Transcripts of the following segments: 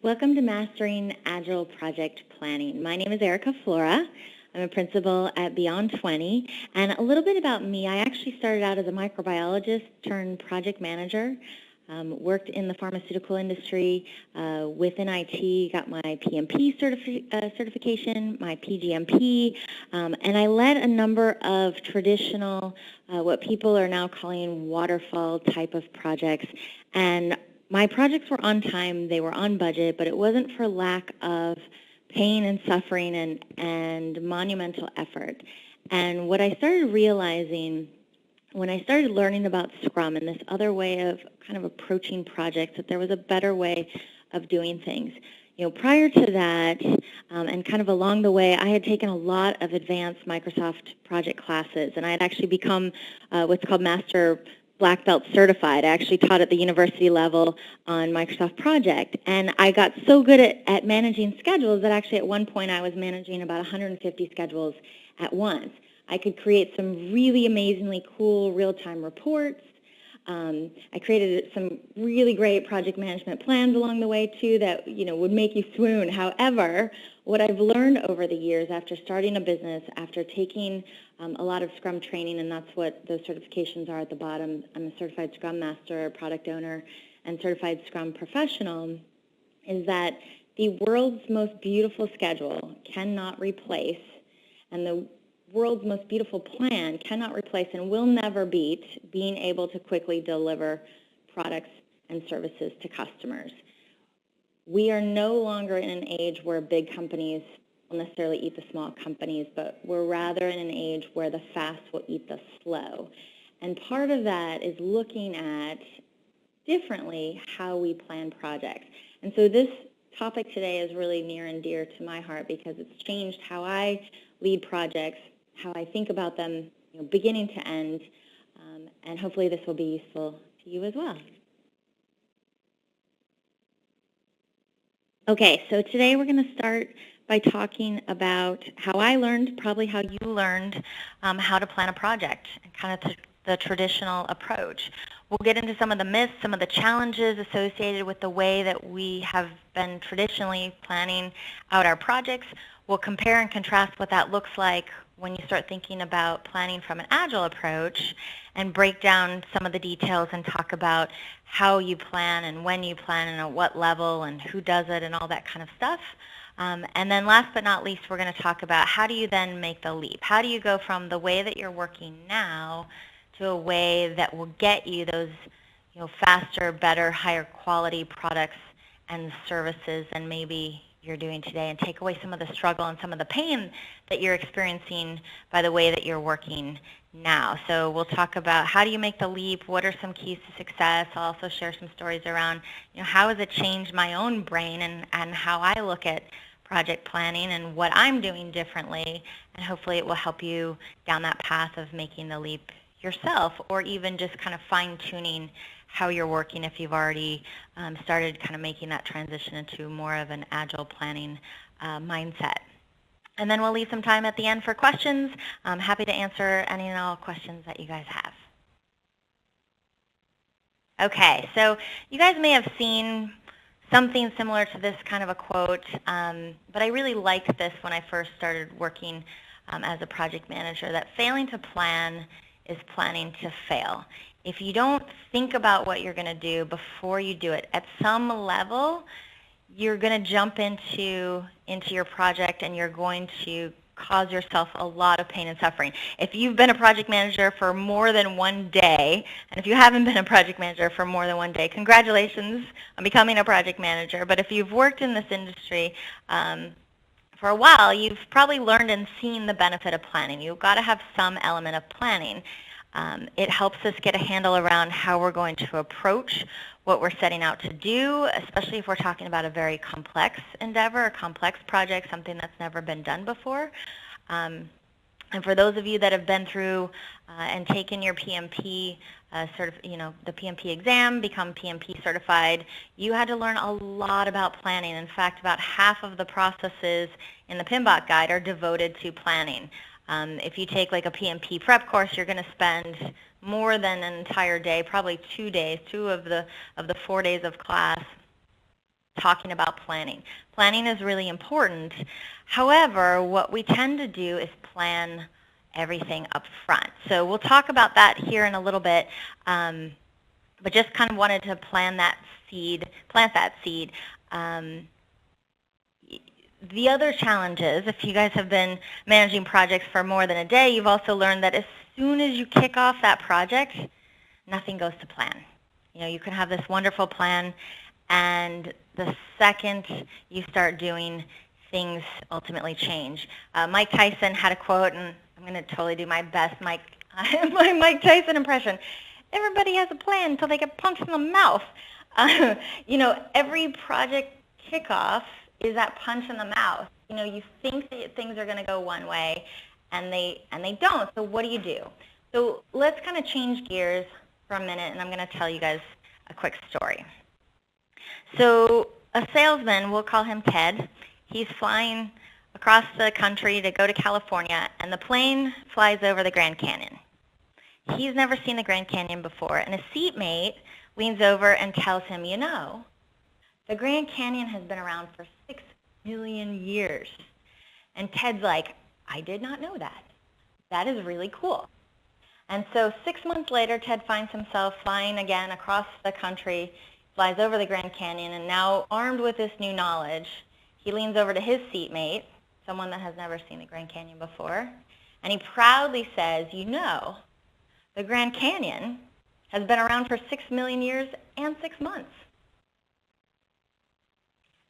Welcome to Mastering Agile Project Planning. My name is Erica Flora. I'm a principal at Beyond 20. And a little bit about me, I actually started out as a microbiologist turned project manager. Worked in the pharmaceutical industry within IT, got my PMP certification, my PGMP, and I led a number of traditional, what people are now calling waterfall type of projects. And my projects were on time, they were on budget, but it wasn't for lack of pain and suffering and monumental effort. And what I started realizing when I started learning about Scrum and this other way of kind of approaching projects, that there was a better way of doing things. You know, prior to that, and kind of along the way, I had taken a lot of advanced Microsoft project classes, and I had actually become what's called Master Black Belt certified. I actually taught at the university level on Microsoft Project, and I got so good at managing schedules that actually at one point I was managing about 150 schedules at once. I could create some really amazingly cool real-time reports. I created some really great project management plans along the way too that would make you swoon. However, what I've learned over the years after starting a business, after taking a lot of Scrum training, and that's what those certifications are at the bottom. I'm a certified Scrum Master, product owner, and certified Scrum professional, is that the world's most beautiful schedule cannot replace, and the world's most beautiful plan cannot replace and will never beat being able to quickly deliver products and services to customers. We are no longer in an age where big companies will necessarily eat the small companies, but we're rather in an age where the fast will eat the slow. And part of that is looking at differently how we plan projects. And so this topic today is really near and dear to my heart because it's changed how I lead projects, how I think about them, beginning to end, and hopefully this will be useful to you as well. Okay, so today we're going to start by talking about how I learned, probably how you learned how to plan a project, and kind of the traditional approach. We'll get into some of the myths, some of the challenges associated with the way that we have been traditionally planning out our projects. We'll compare and contrast what that looks like when you start thinking about planning from an Agile approach, and break down some of the details and talk about how you plan and when you plan and at what level and who does it and all that kind of stuff. And then last but not least, we're going to talk about how do you then make the leap? How do you go from the way that you're working now to a way that will get you those faster, better, higher quality products and services than maybe you're doing today, and take away some of the struggle and some of the pain that you're experiencing by the way that you're working now. So we'll talk about how do you make the leap, what are some keys to success. I'll also share some stories around how has it changed my own brain and how I look at project planning and what I'm doing differently, and hopefully it will help you down that path of making the leap yourself, or even just kind of fine-tuning how you're working if you've already started kind of making that transition into more of an Agile planning mindset. And then we'll leave some time at the end for questions. I'm happy to answer any and all questions that you guys have. Okay, so you guys may have seen something similar to this kind of a quote, but I really liked this when I first started working as a project manager, that failing to plan is planning to fail. If you don't think about what you're going to do before you do it, at some level, you're going to jump into your project and you're going to cause yourself a lot of pain and suffering. If you've been a project manager for more than one day, and if you haven't been a project manager for more than one day, congratulations on becoming a project manager. But if you've worked in this industry for a while, you've probably learned and seen the benefit of planning. You've got to have some element of planning. It helps us get a handle around how we're going to approach what we're setting out to do, especially if we're talking about a very complex endeavor, a complex project, something that's never been done before. And for those of you that have been through and taken your PMP, the PMP exam, become PMP certified, you had to learn a lot about planning. In fact, about half of the processes in the PMBOK guide are devoted to planning. If you take like a PMP prep course, you're going to spend more than an entire day, probably 2 days, 2 of the 4 days of class, talking about planning. Planning is really important. However, what we tend to do is plan everything up front. So we'll talk about that here in a little bit, but just kind of wanted to plant that seed. The other challenges, if you guys have been managing projects for more than a day, you've also learned that as soon as you kick off that project, nothing goes to plan. You know, you can have this wonderful plan, and the second you start doing, things ultimately change. Mike Tyson had a quote, and I'm going to totally do my best my Mike Tyson impression. Everybody has a plan until they get punched in the mouth. You know, every project kickoff is that punch in the mouth. You know, you think that things are going to go one way, and they don't. So what do you do? So let's kind of change gears for a minute, and I'm going to tell you guys a quick story. So a salesman, we'll call him Ted, he's flying across the country to go to California, and the plane flies over the Grand Canyon. He's never seen the Grand Canyon before, and a seatmate leans over and tells him, you know, the Grand Canyon has been around for 6 million years. And Ted's like, I did not know that. That is really cool. And so 6 months later, Ted finds himself flying again across the country, flies over the Grand Canyon, and now armed with this new knowledge, he leans over to his seatmate, someone that has never seen the Grand Canyon before, and he proudly says, you know, the Grand Canyon has been around for 6 million years and 6 months.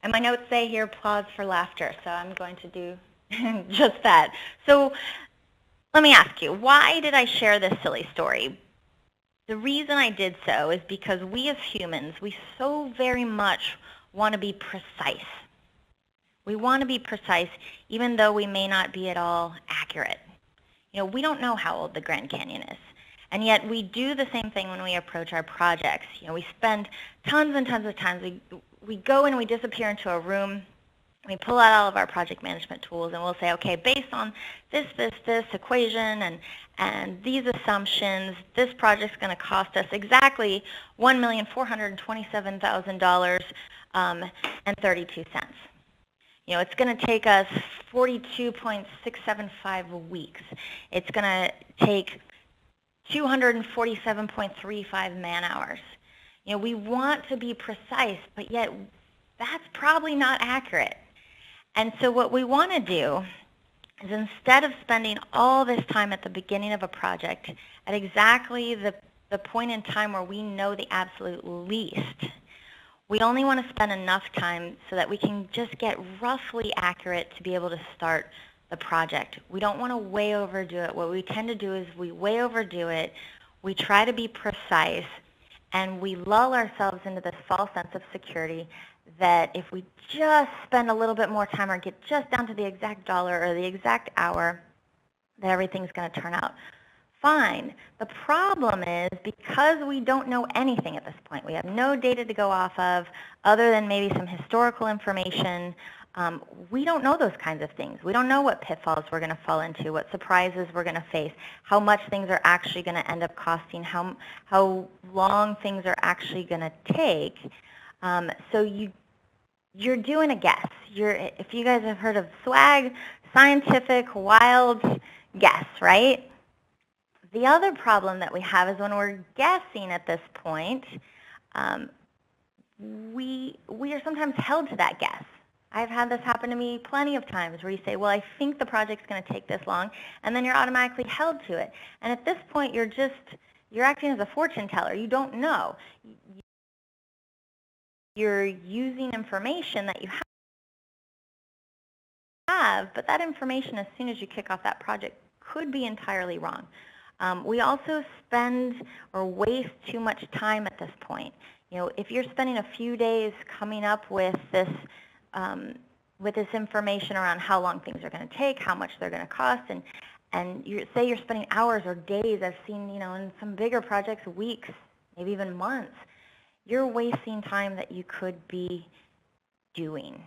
And my notes say here, pause for laughter, so I'm going to do just that. So let me ask you, why did I share this silly story? The reason I did so is because we as humans, we so very much want to be precise. We want to be precise even though we may not be at all accurate. You know, we don't know how old the Grand Canyon is. And yet we do the same thing when we approach our projects. You know, we spend tons and tons of time. We go and we disappear into a room. We pull out all of our project management tools, and we'll say, okay, based on this equation and these assumptions, this project's going to cost us exactly $1,427,000 and 32 cents. You know, it's going to take us 42.675 weeks. It's going to take 247.35 man hours. You know, we want to be precise, but yet that's probably not accurate. And so what we want to do is, instead of spending all this time at the beginning of a project at exactly the point in time where we know the absolute least, we only want to spend enough time so that we can just get roughly accurate to be able to start the project. We don't want to way overdo it. What we tend to do is we way overdo it, we try to be precise, and we lull ourselves into this false sense of security that if we just spend a little bit more time or get just down to the exact dollar or the exact hour, that everything's going to turn out fine. The problem is, because we don't know anything at this point, we have no data to go off of other than maybe some historical information. We don't know those kinds of things. We don't know what pitfalls we're going to fall into, what surprises we're going to face, how much things are actually going to end up costing, how long things are actually going to take. So you're doing a guess. If you guys have heard of swag, scientific, wild guess, right? The other problem that we have is when we're guessing at this point, we are sometimes held to that guess. I've had this happen to me plenty of times where you say, well, I think the project's going to take this long, and then you're automatically held to it. And at this point, you're acting as a fortune teller. You don't know. You're using information that you have, but that information, as soon as you kick off that project, could be entirely wrong. We also spend or waste too much time at this point. You know, if you're spending a few days coming up with this information around how long things are going to take, how much they're going to cost, and say you're spending hours or days, I've seen, you know, in some bigger projects, weeks, maybe even months, you're wasting time that you could be doing.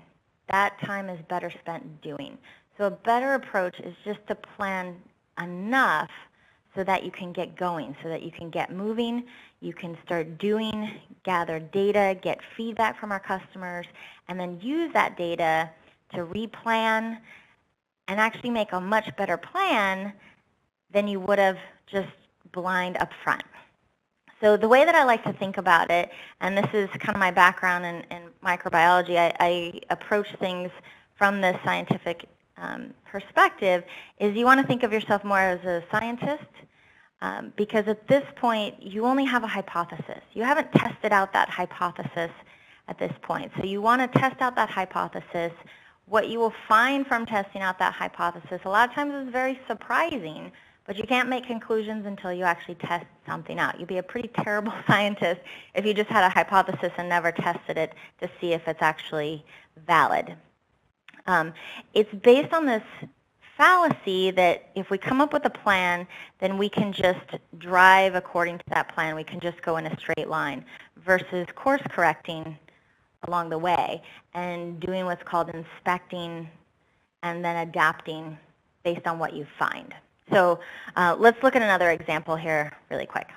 That time is better spent doing. So a better approach is just to plan enough so that you can get going, so that you can get moving, you can start doing, gather data, get feedback from our customers, and then use that data to replan and actually make a much better plan than you would have just blind up front. So the way that I like to think about it, and this is kind of my background in microbiology, I approach things from the scientific perspective, is you want to think of yourself more as a scientist, because at this point, you only have a hypothesis. You haven't tested out that hypothesis at this point. So you want to test out that hypothesis. What you will find from testing out that hypothesis a lot of times is very surprising, but you can't make conclusions until you actually test something out. You'd be a pretty terrible scientist if you just had a hypothesis and never tested it to see if it's actually valid. It's based on this fallacy that if we come up with a plan, then we can just drive according to that plan. We can just go in a straight line versus course correcting along the way and doing what's called inspecting and then adapting based on what you find. So let's look at another example here really quick.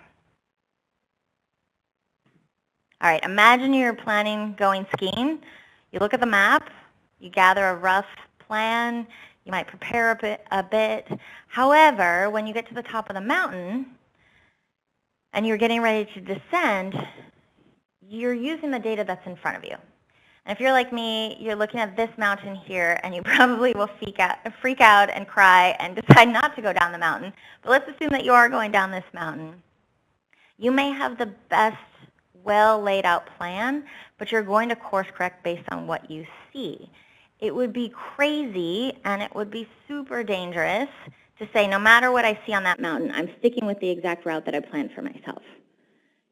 All right, imagine you're planning going skiing. You look at the map, you gather a rough plan, you might prepare a bit. However, when you get to the top of the mountain and you're getting ready to descend, you're using the data that's in front of you. And if you're like me, you're looking at this mountain here, and you probably will freak out and cry and decide not to go down the mountain. But let's assume that you are going down this mountain. You may have the best, well laid out plan, but you're going to course correct based on what you see. It would be crazy and it would be super dangerous to say, no matter what I see on that mountain, I'm sticking with the exact route that I planned for myself.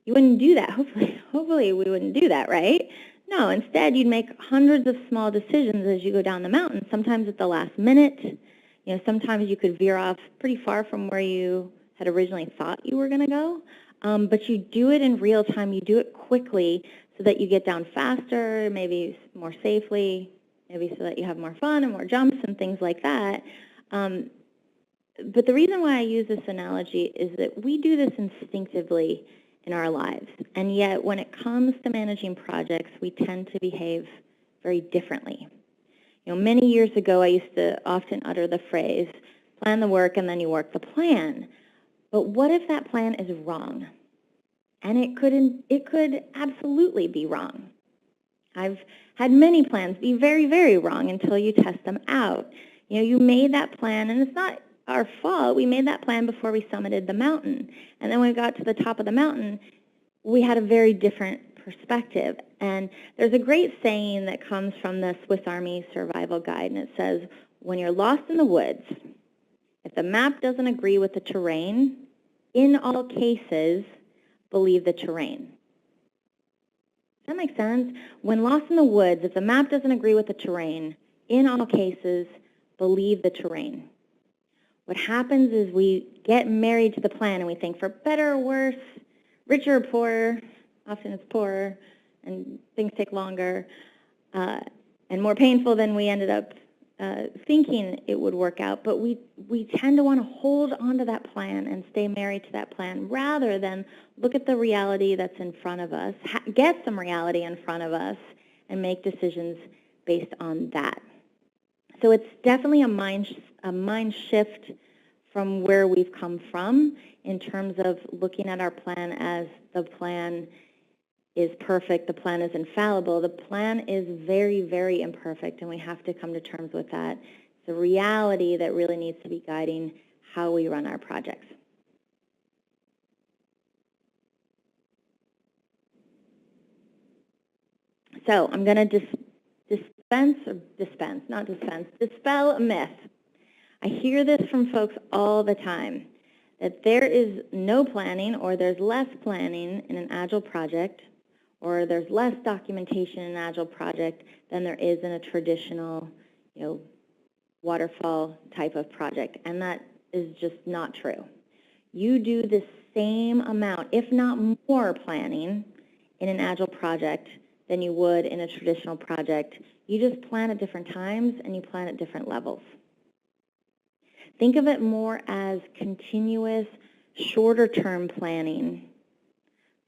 You wouldn't do that. Hopefully we wouldn't do that, right? No, instead you'd make hundreds of small decisions as you go down the mountain, sometimes at the last minute. You know, sometimes you could veer off pretty far from where you had originally thought you were going to go. But you do it in real time. You do it quickly so that you get down faster, maybe more safely, maybe so that you have more fun and more jumps and things like that. But the reason why I use this analogy is that we do this instinctively in our lives. And yet when it comes to managing projects, we tend to behave very differently. You know, many years ago, I used to often utter the phrase, plan the work and then you work the plan. But what if that plan is wrong? And it could absolutely be wrong. I've had many plans be very, very wrong until you test them out. You know, you made that plan, and it's not our fault. We made that plan before we summited the mountain. And then when we got to the top of the mountain, we had a very different perspective. And there's a great saying that comes from the Swiss Army Survival Guide, and it says, when you're lost in the woods, if the map doesn't agree with the terrain, in all cases, believe the terrain. Does that make sense? When lost in the woods, if the map doesn't agree with the terrain, in all cases, believe the terrain. What happens is we get married to the plan and we think for better or worse, richer or poorer, often it's poorer, and things take longer, and more painful than we ended up thinking it would work out, but we tend to want to hold on to that plan and stay married to that plan rather than look at the reality that's in front of us, get some reality in front of us, and make decisions based on that. So it's definitely a mind shift from where we've come from in terms of looking at our plan as the plan is perfect, the plan is infallible. The plan is very, very imperfect, and we have to come to terms with that. It's a reality that really needs to be guiding how we run our projects. So I'm going to dispel a myth. I hear this from folks all the time, that there is no planning or there's less planning in an Agile project, or there's less documentation in an Agile project than there is in a traditional, waterfall type of project. And that is just not true. You do the same amount, if not more, planning in an Agile project than you would in a traditional project. You just plan at different times and you plan at different levels. Think of it more as continuous shorter term planning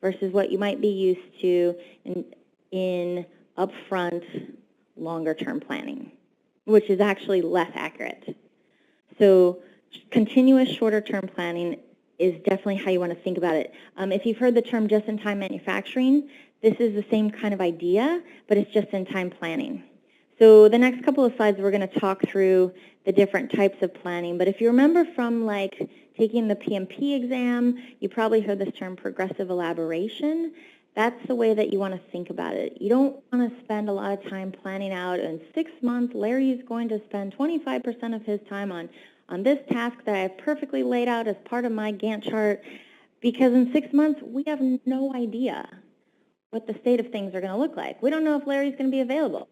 versus what you might be used to in upfront, longer term planning, which is actually less accurate. So continuous shorter term planning is definitely how you want to think about it. If you've heard the term just-in-time manufacturing, this is the same kind of idea, but it's just-in-time planning. So the next couple of slides, we're going to talk through the different types of planning. But if you remember from like taking the PMP exam, you probably heard this term progressive elaboration. That's the way that you want to think about it. You don't want to spend a lot of time planning out. In 6 months, Larry's going to spend 25% of his time on this task that I have perfectly laid out as part of my Gantt chart, because in 6 months, we have no idea what the state of things are going to look like. We don't know if Larry's going to be available.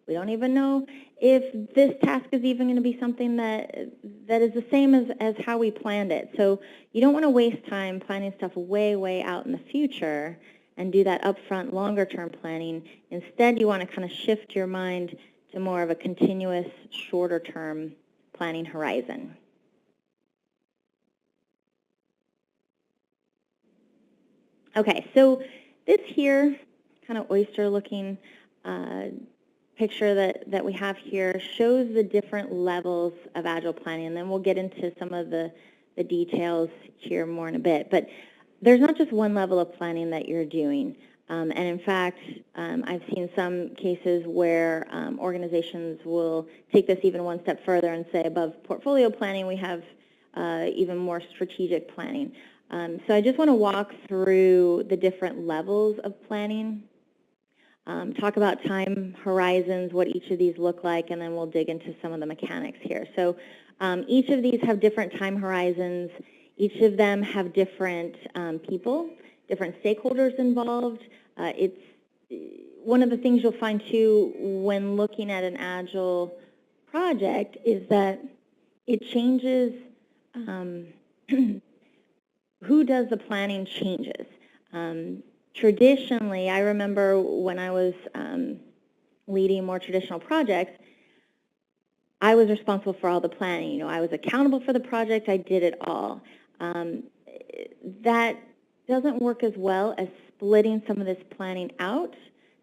We don't even know if this task is even going to be something that is the same as how we planned it. So you don't want to waste time planning stuff way, way out in the future and do that upfront, longer-term planning. Instead, you want to kind of shift your mind to more of a continuous, shorter-term planning horizon. Okay, so this here kind of oyster-looking picture that we have here shows the different levels of Agile planning, and then we'll get into some of the details here more in a bit. But there's not just one level of planning that you're doing. And in fact, I've seen some cases where organizations will take this even one step further and say above portfolio planning, we have even more strategic planning. So I just want to walk through the different levels of planning, talk about time horizons, what each of these look like, and then we'll dig into some of the mechanics here. So each of these have different time horizons. Each of them have different people, different stakeholders involved. It's one of the things you'll find too when looking at an Agile project is that it changes, who does the planning changes. Traditionally, I remember when I was leading more traditional projects, I was responsible for all the planning. You know, I was accountable for the project. I did it all. That doesn't work as well as splitting some of this planning out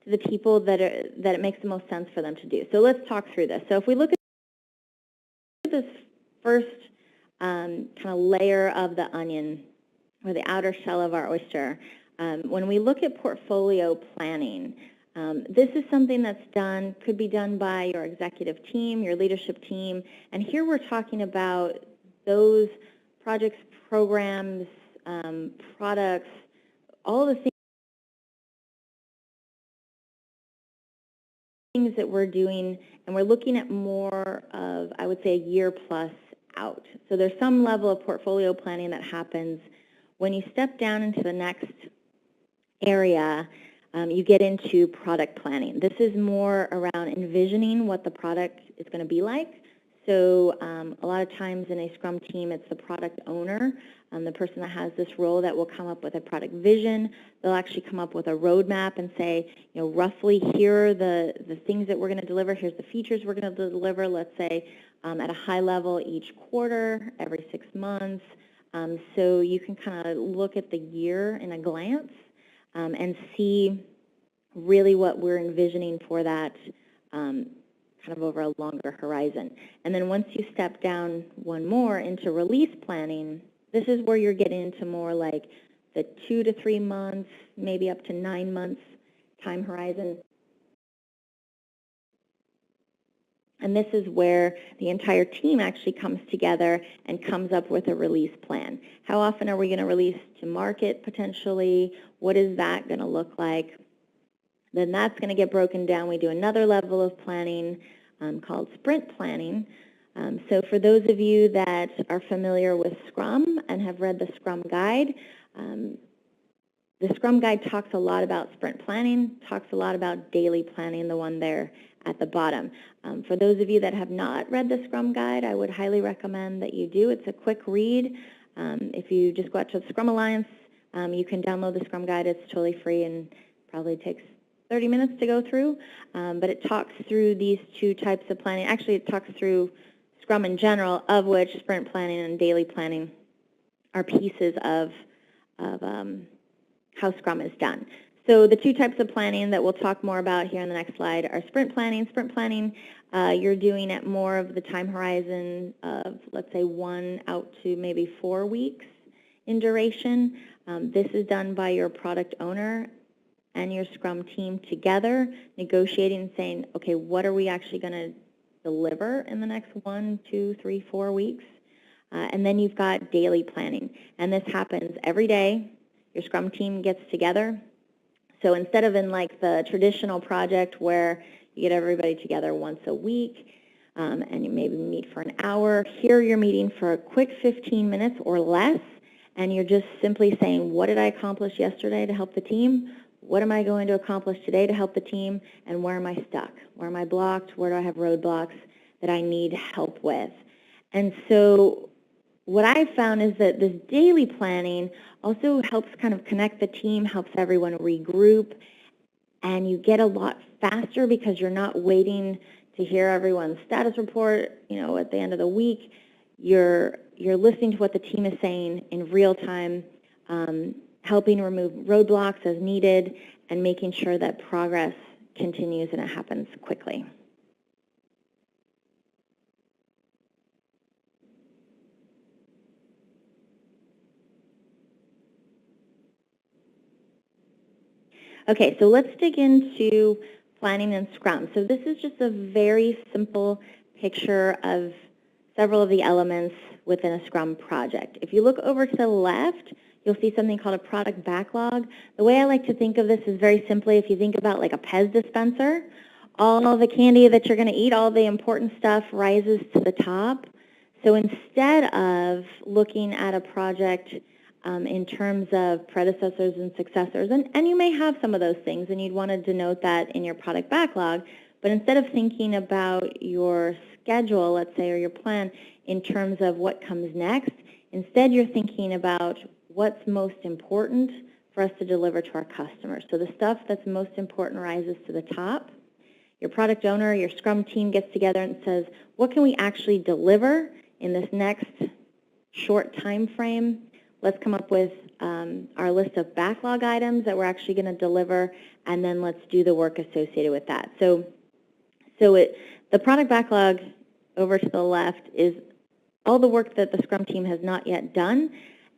to the people that it makes the most sense for them to do. So let's talk through this. So if we look at this first kind of layer of the onion, or the outer shell of our oyster, when we look at portfolio planning, this is something that's done, could be done by your executive team, your leadership team, and here we're talking about those projects, programs, products, all the things that we're doing, and we're looking at more of, I would say, a year plus out. So there's some level of portfolio planning that happens. When you step down into the next area, you get into product planning. This is more around envisioning what the product is going to be like. So a lot of times in a Scrum team, it's the product owner, the person that has this role that will come up with a product vision. They'll actually come up with a roadmap and say, you know, roughly here are the things that we're going to deliver. Here's the features we're going to deliver, let's say, at a high level each quarter, every 6 months. So you can kind of look at the year in a glance and see really what we're envisioning for that kind of over a longer horizon. And then once you step down one more into release planning, this is where you're getting into more like the 2 to 3 months, maybe up to 9 months time horizon. And this is where the entire team actually comes together and comes up with a release plan. How often are we going to release to market potentially? What is that going to look like? Then that's going to get broken down. We do another level of planning called sprint planning. So for those of you that are familiar with Scrum and have read the Scrum Guide, the Scrum Guide talks a lot about sprint planning, talks a lot about daily planning, the one there at the bottom. For those of you that have not read the Scrum Guide, I would highly recommend that you do. It's a quick read. If you just go out to the Scrum Alliance, you can download the Scrum Guide. It's totally free and probably takes 30 minutes to go through. But it talks through these two types of planning. Actually, it talks through Scrum in general, of which sprint planning and daily planning are pieces of how Scrum is done. So the two types of planning that we'll talk more about here on the next slide are sprint planning. Sprint planning, you're doing at more of the time horizon of, let's say, 1 out to maybe 4 weeks in duration. This is done by your product owner and your Scrum team together, negotiating and saying, okay, what are we actually going to deliver in the next 1, 2, 3, 4 weeks? And then you've got daily planning. And this happens every day. Your Scrum team gets together. So instead of in like the traditional project where you get everybody together once a week and you maybe meet for an hour, here you're meeting for a quick 15 minutes or less, and you're just simply saying, what did I accomplish yesterday to help the team? What am I going to accomplish today to help the team? And where am I stuck? Where am I blocked? Where do I have roadblocks that I need help with? And so what I've found is that this daily planning also helps kind of connect the team, helps everyone regroup, and you get a lot faster because you're not waiting to hear everyone's status report, at the end of the week. You're listening to what the team is saying in real time, helping remove roadblocks as needed, and making sure that progress continues and it happens quickly. Okay, so let's dig into planning and Scrum. So this is just a very simple picture of several of the elements within a Scrum project. If you look over to the left, you'll see something called a product backlog. The way I like to think of this is very simply, if you think about like a Pez dispenser, all the candy that you're going to eat, all the important stuff rises to the top. So instead of looking at a project in terms of predecessors and successors, and you may have some of those things, and you'd want to denote that in your product backlog, but instead of thinking about your schedule, let's say, or your plan in terms of what comes next, instead you're thinking about what's most important for us to deliver to our customers. So the stuff that's most important rises to the top. Your product owner, your Scrum team gets together and says, what can we actually deliver in this next short time frame? Let's come up with our list of backlog items that we're actually going to deliver, and then let's do the work associated with that. So the product backlog over to the left is all the work that the Scrum team has not yet done.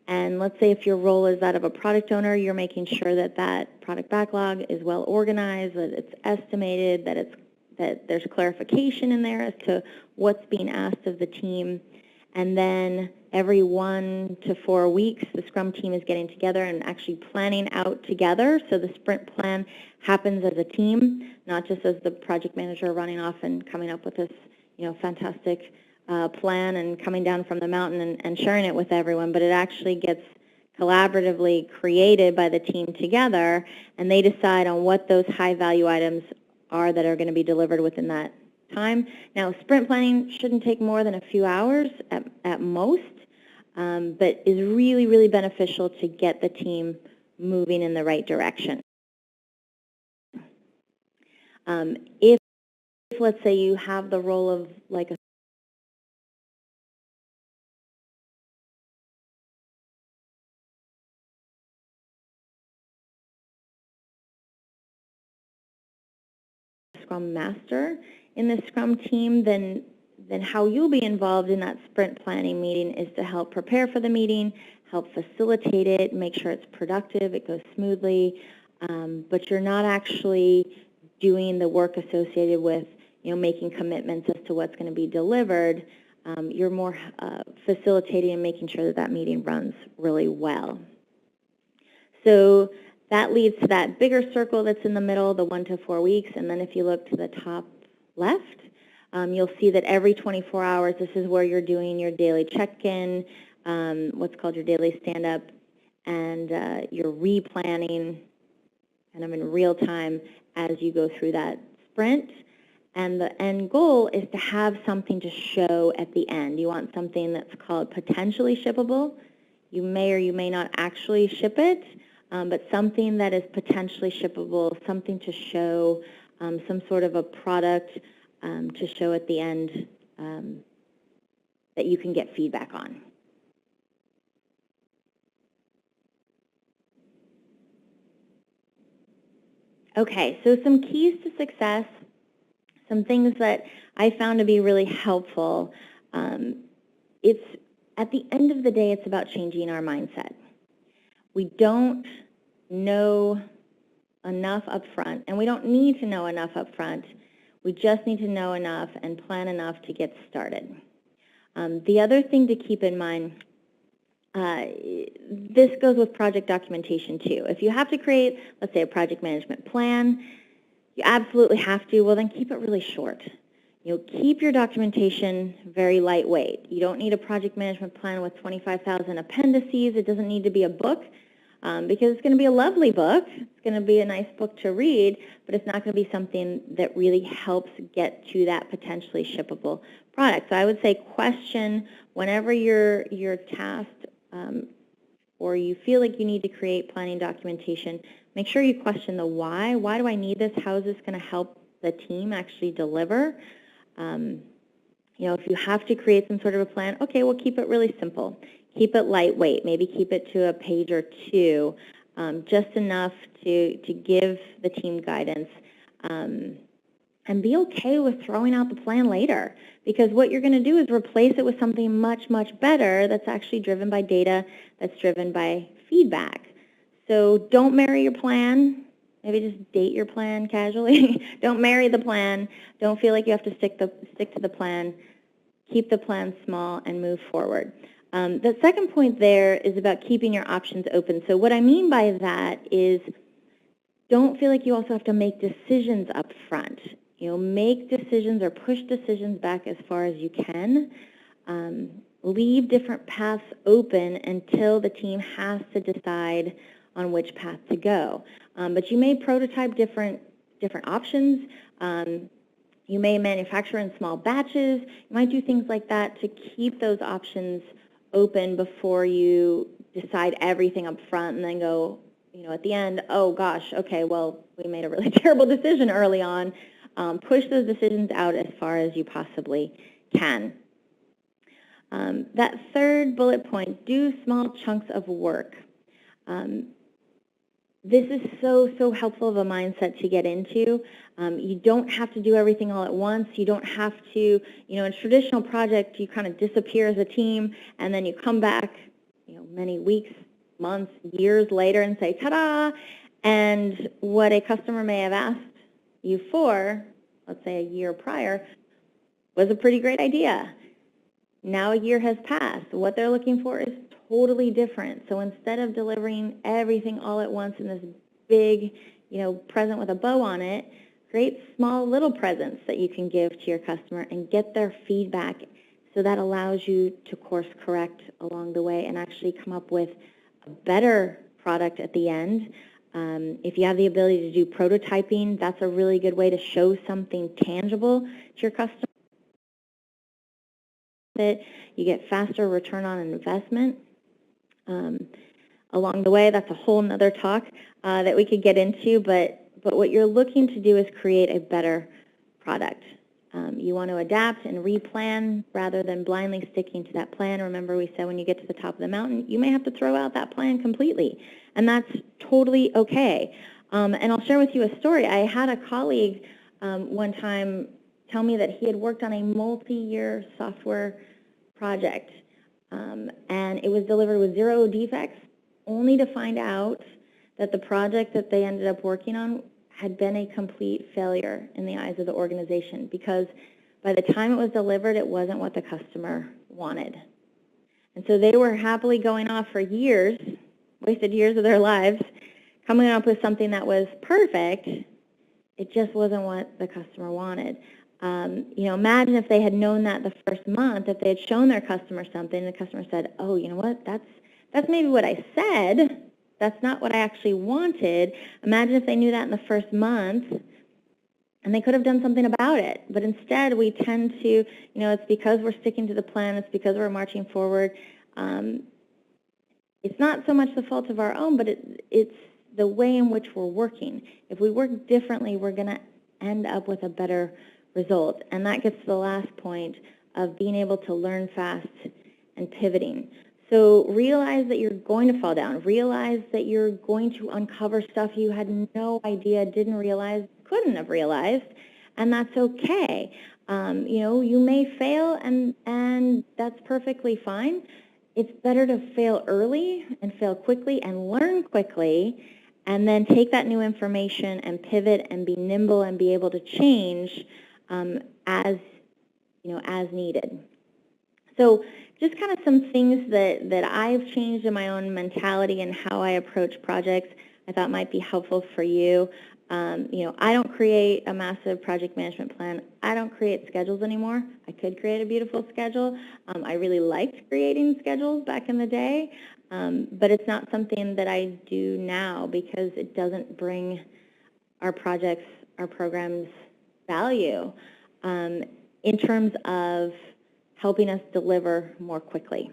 And let's say if your role is that of a product owner, you're making sure that that product backlog is well organized, that it's estimated, that there's clarification in there as to what's being asked of the team. And then every 1 to 4 weeks, the Scrum team is getting together and actually planning out together. So the sprint plan happens as a team, not just as the project manager running off and coming up with this, fantastic plan and coming down from the mountain and sharing it with everyone, but it actually gets collaboratively created by the team together, and they decide on what those high-value items are that are going to be delivered within that time. Now, sprint planning shouldn't take more than a few hours at most, but is really, really beneficial to get the team moving in the right direction. If, let's say, you have the role of like a Scrum Master in the Scrum team, then how you'll be involved in that sprint planning meeting is to help prepare for the meeting, help facilitate it, make sure it's productive, it goes smoothly, but you're not actually doing the work associated with making commitments as to what's going to be delivered. You're more facilitating and making sure that that meeting runs really well. So that leads to that bigger circle that's in the middle, the 1 to 4 weeks, and then if you look to the top left, you'll see that every 24 hours, this is where you're doing your daily check-in, what's called your daily stand-up, and you're replanning kind of in real time as you go through that sprint. And the end goal is to have something to show at the end. You want something that's called potentially shippable. You may or you may not actually ship it, but something that is potentially shippable, something to show, some sort of a product to show at the end that you can get feedback on. Okay, so some keys to success, some things that I found to be really helpful. It's at the end of the day, it's about changing our mindset. We don't know enough up front, and we don't need to know enough up front. We just need to know enough and plan enough to get started. The other thing to keep in mind, this goes with project documentation too. If you have to create, let's say, a project management plan, you absolutely have to, well then keep it really short. Keep your documentation very lightweight. You don't need a project management plan with 25,000 appendices. It doesn't need to be a book because it's going to be a lovely book. It's going to be a nice book to read, but it's not going to be something that really helps get to that potentially shippable product. So I would say question whenever you're tasked or you feel like you need to create planning documentation, make sure you question the why. Why do I need this? How is this going to help the team actually deliver? If you have to create some sort of a plan, okay, well, keep it really simple. Keep it lightweight. Maybe keep it to a page or two, just enough to give the team guidance. And be okay with throwing out the plan later, because what you're going to do is replace it with something much, much better that's actually driven by data, that's driven by feedback. So don't marry your plan. Maybe just date your plan casually. Don't marry the plan. Don't feel like you have to stick to the plan. Keep the plan small and move forward. The second point there is about keeping your options open. So what I mean by that is don't feel like you also have to make decisions up front. Make decisions or push decisions back as far as you can. Leave different paths open until the team has to decide on which path to go. But you may prototype different options. You may manufacture in small batches. You might do things like that to keep those options open before you decide everything up front and then go, at the end, oh gosh, okay, well, we made a really terrible decision early on. Push those decisions out as far as you possibly can. That third bullet point, do small chunks of work. This is so helpful of a mindset to get into. You don't have to do everything all at once. You don't have to, in a traditional project, you kind of disappear as a team, and then you come back, many weeks, months, years later and say, ta-da! And what a customer may have asked you for, let's say a year prior, was a pretty great idea. Now a year has passed. What they're looking for is totally different. So instead of delivering everything all at once in this big, present with a bow on it, create small little presents that you can give to your customer and get their feedback. So that allows you to course correct along the way and actually come up with a better product at the end. If you have the ability to do prototyping, that's a really good way to show something tangible to your customer. You get faster return on investment. Along the way, that's a whole nother talk that we could get into, but what you're looking to do is create a better product. You want to adapt and replan rather than blindly sticking to that plan. Remember, we said when you get to the top of the mountain, you may have to throw out that plan completely, and that's totally okay. And I'll share with you a story. I had a colleague one time tell me that he had worked on a multi-year software project, and it was delivered with 0 defects, only to find out that the project that they ended up working on had been a complete failure in the eyes of the organization, because by the time it was delivered, it wasn't what the customer wanted. And so they were happily going off for years, wasted years of their lives, coming up with something that was perfect. It just wasn't what the customer wanted. Imagine if they had known that the first month, if they had shown their customer something, and the customer said, oh, you know what, that's maybe what I said, that's not what I actually wanted. Imagine if they knew that in the first month, and they could have done something about it. But instead, we tend to, it's because we're sticking to the plan, it's because we're marching forward. It's not so much the fault of our own, but it's the way in which we're working. If we work differently, we're going to end up with a better result. And that gets to the last point of being able to learn fast and pivoting. So realize that you're going to fall down. Realize that you're going to uncover stuff you had no idea, didn't realize, couldn't have realized, and that's okay. You may fail, and that's perfectly fine. It's better to fail early and fail quickly and learn quickly, and then take that new information and pivot and be nimble and be able to change as needed. So just kind of some things that I've changed in my own mentality and how I approach projects I thought might be helpful for you. I don't create a massive project management plan. I don't create schedules anymore. I could create a beautiful schedule. I really liked creating schedules back in the day, but it's not something that I do now because it doesn't bring our projects, our programs value in terms of helping us deliver more quickly.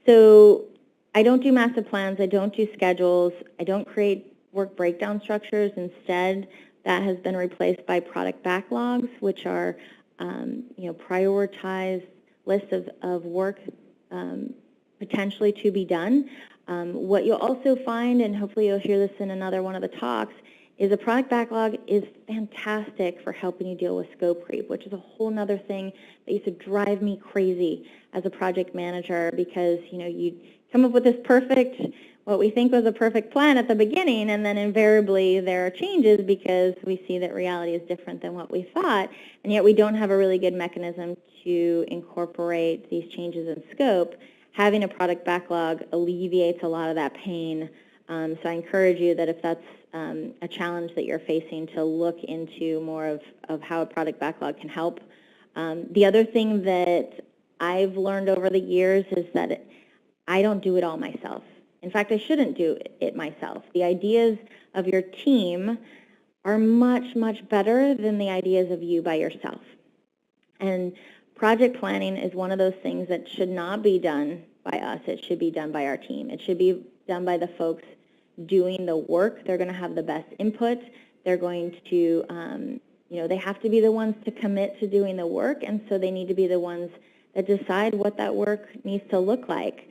So I don't do massive plans. I don't do schedules. I don't create work breakdown structures. Instead, that has been replaced by product backlogs, which are prioritized lists of work potentially to be done. What you'll also find, and hopefully you'll hear this in another one of the talks, is a product backlog is fantastic for helping you deal with scope creep, which is a whole other thing that used to drive me crazy as a project manager because, you'd come up with this perfect, what we think was a perfect plan at the beginning, and then invariably there are changes because we see that reality is different than what we thought, and yet we don't have a really good mechanism to incorporate these changes in scope. Having a product backlog alleviates a lot of that pain. So I encourage you that if that's a challenge that you're facing, to look into more of how a product backlog can help. The other thing that I've learned over the years is that I don't do it all myself. In fact, I shouldn't do it myself. The ideas of your team are much, much better than the ideas of you by yourself. And project planning is one of those things that should not be done by us. It should be done by our team. It should be done by the folks doing the work. They're going to have the best input. They're going to, they have to be the ones to commit to doing the work, and so they need to be the ones that decide what that work needs to look like.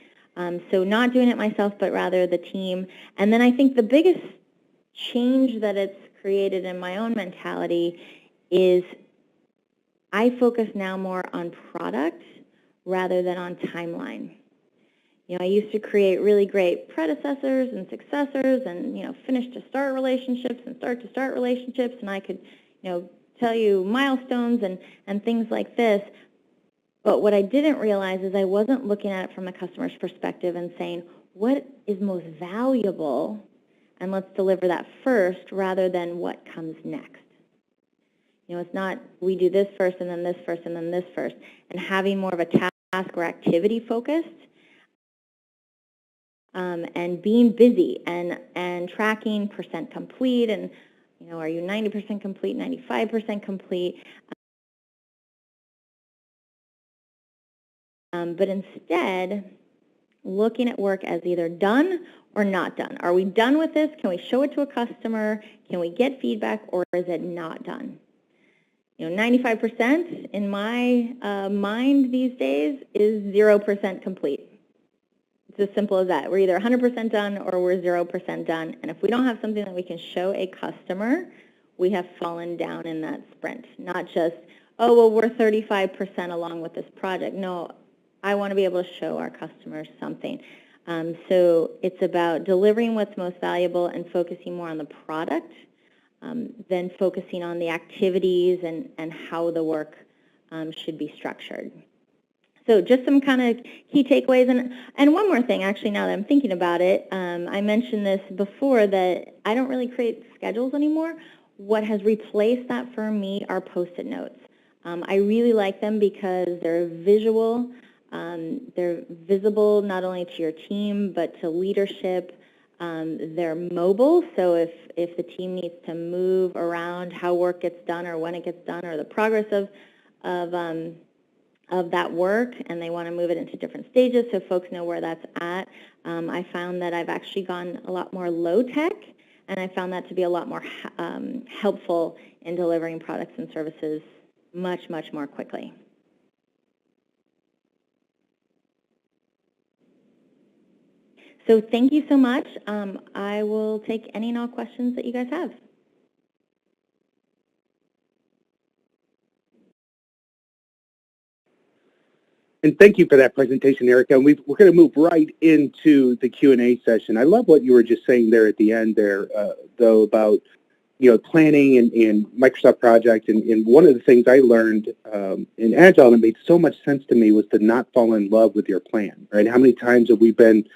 So not doing it myself, but rather the team. And then I think the biggest change that it's created in my own mentality is I focus now more on product rather than on timeline. I used to create really great predecessors and successors and, finish-to-start relationships and start-to-start relationships, and I could, tell you milestones and things like this. But what I didn't realize is I wasn't looking at it from the customer's perspective and saying, what is most valuable, and let's deliver that first rather than what comes next. It's not we do this first and then this first and then this first, and having more of a task or activity focused. And being busy and tracking percent complete and, are you 90% complete, 95% complete? But instead, looking at work as either done or not done. Are we done with this? Can we show it to a customer? Can we get feedback, or is it not done? 95% in my mind these days is 0% complete. It's as simple as that. We're either 100% done or we're 0% done. And if we don't have something that we can show a customer, we have fallen down in that sprint. Not just, oh, well, we're 35% along with this project. No, I want to be able to show our customers something. So it's about delivering what's most valuable and focusing more on the product than focusing on the activities and how the work should be structured. So just some kind of key takeaways. And one more thing, actually, now that I'm thinking about it, I mentioned this before that I don't really create schedules anymore. What has replaced that for me are Post-it notes. I really like them because they're visual. They're visible not only to your team, but to leadership. They're mobile, so if the team needs to move around how work gets done or when it gets done or the progress of that work, and they want to move it into different stages so folks know where that's at. I found that I've actually gone a lot more low-tech, and I found that to be a lot more helpful in delivering products and services much, much more quickly. So thank you so much. I will take any and all questions that you guys have. And thank you for that presentation, Erica. And we're going to move right into the Q&A session. I love what you were just saying there at the end there, though, about planning and Microsoft Project. And one of the things I learned in Agile that made so much sense to me was to not fall in love with your plan, right? How many times have we been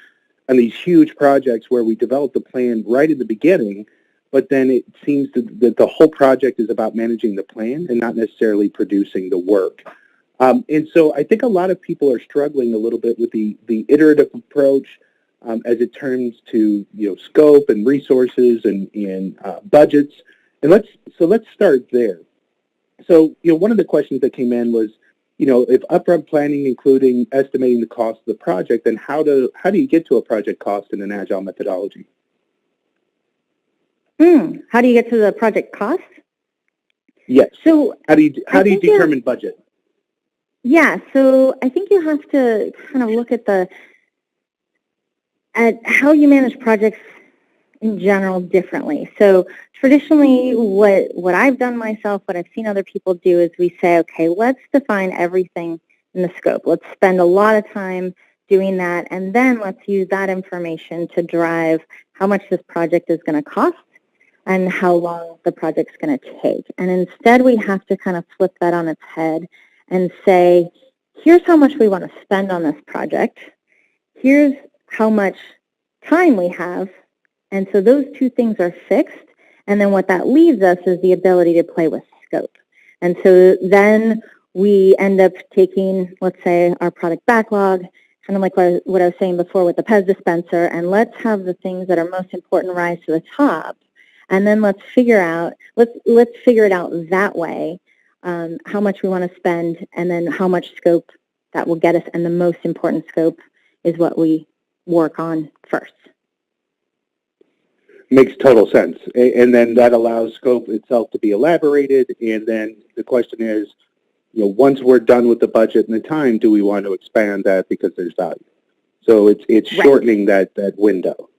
on these huge projects where we develop the plan right at the beginning, but then it seems that the whole project is about managing the plan and not necessarily producing the work. And so I think a lot of people are struggling a little bit with the iterative approach as it turns to scope and resources and budgets. And let's start there. So one of the questions that came in was, if upfront planning including estimating the cost of the project, then how do you get to a project cost in an Agile methodology? How do you get to the project cost? Yes. So how do you determine budget? Yeah, so I think you have to kind of look at how you manage projects in general differently. So traditionally, what I've done myself, what I've seen other people do is we say, okay, let's define everything in the scope. Let's spend a lot of time doing that, and then let's use that information to drive how much this project is going to cost and how long the project's going to take. And instead, we have to kind of flip that on its head and say, here's how much we want to spend on this project. Here's how much time we have. And so those two things are fixed. And then what that leaves us is the ability to play with scope. And so then we end up taking, let's say, our product backlog, kind of like what I was saying before with the Pez dispenser, and let's have the things that are most important rise to the top. And then let's figure it out that way. How much we want to spend, and then how much scope that will get us, and the most important scope is what we work on first. Makes total sense. And then that allows scope itself to be elaborated, and then the question is, once we're done with the budget and the time, do we want to expand that because there's value? So it's shortening that window.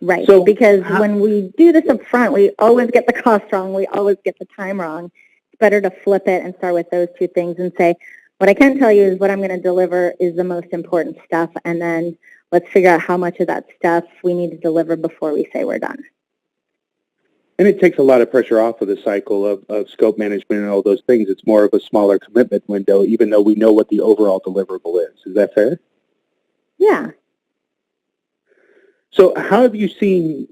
Right, so because when we do this up front, we always get the cost wrong, we always get the time wrong. It's better to flip it and start with those two things and say, what I can tell you is what I'm going to deliver is the most important stuff, and then let's figure out how much of that stuff we need to deliver before we say we're done. And it takes a lot of pressure off of the cycle of scope management and all those things. It's more of a smaller commitment window, even though we know what the overall deliverable is. Is that fair? Yeah. So how have you seen